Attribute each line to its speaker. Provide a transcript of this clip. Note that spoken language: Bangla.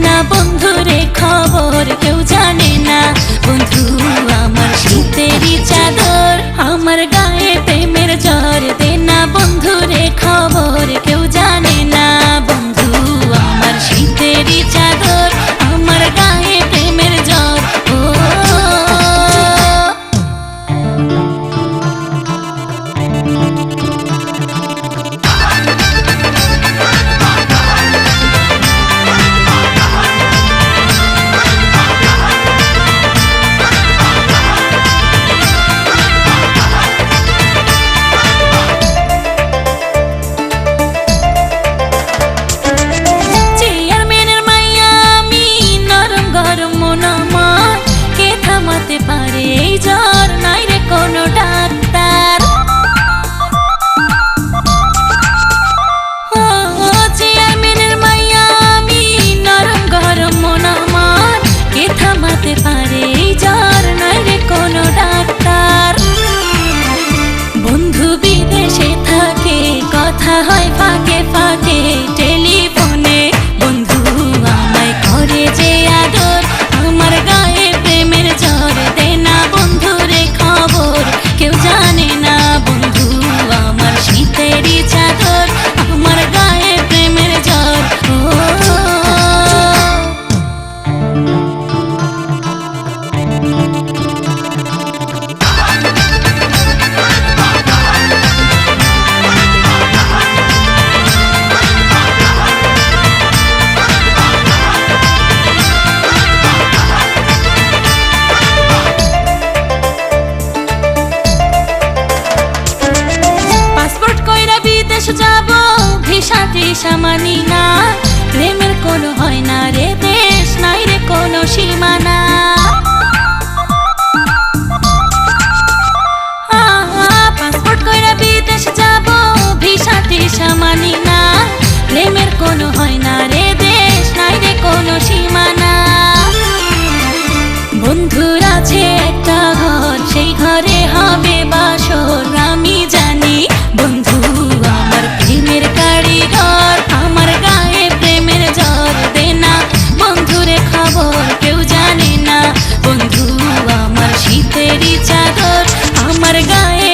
Speaker 1: না বন্ধুরে খবর কেউ জানে না। বন্ধু আমার শীতেরই চাদর, আমার গায়ে প্রেমের জ্বর, দে না বন্ধুরে খবর কেউ জানে না। বন্ধু আমার শীতেরই চাদর, আমার গায়ে প্রেমের জ্বর। ও পারে এই জ্বর, নাই রে কোনো ডাক্তার। ও চেয়ারম্যানের মাইয়া আমি, নরম গরম মন আমার, কে থামাতে পারে এই জ্বর, নাই রে কোনো ডাক্তার। বন্ধু বিদেশে থাকে, কথা হয় ফাঁকে ফাঁকে টেলিফোনে। বন্ধু আমায় করে যে আদর, আমার গায়ে প্রেমের জ্বর, দে না বন্ধুরে খবর কেউ জানে না। বন্ধু আমার শীতেরই চাদর, আমার গায়ে প্রেমের জ্বর। ও যাব ভিসা টিসা মানি না, প্রেমের কোনো হয় না রে দেশ, নাই রে কোনো সীমানা। পাসপোর্ট কইরা বিদেশ যাব, ভিসা টিসা মানি না, প্রেমের কোনো হয় না রে দেশ, নাই রে কোনো সীমানা। বন্ধুর আছে একটা ঘর, সেই ঘরে হবে বাসর, আমি জানি। বন্ধু আমার প্রেমের কারিগর, আমার গায়ে প্রেমের জ্বর, দে না বন্ধুরে খবর কেউ জানে না। বন্ধু আমার শীতেরই চাদর, আমার গায়ে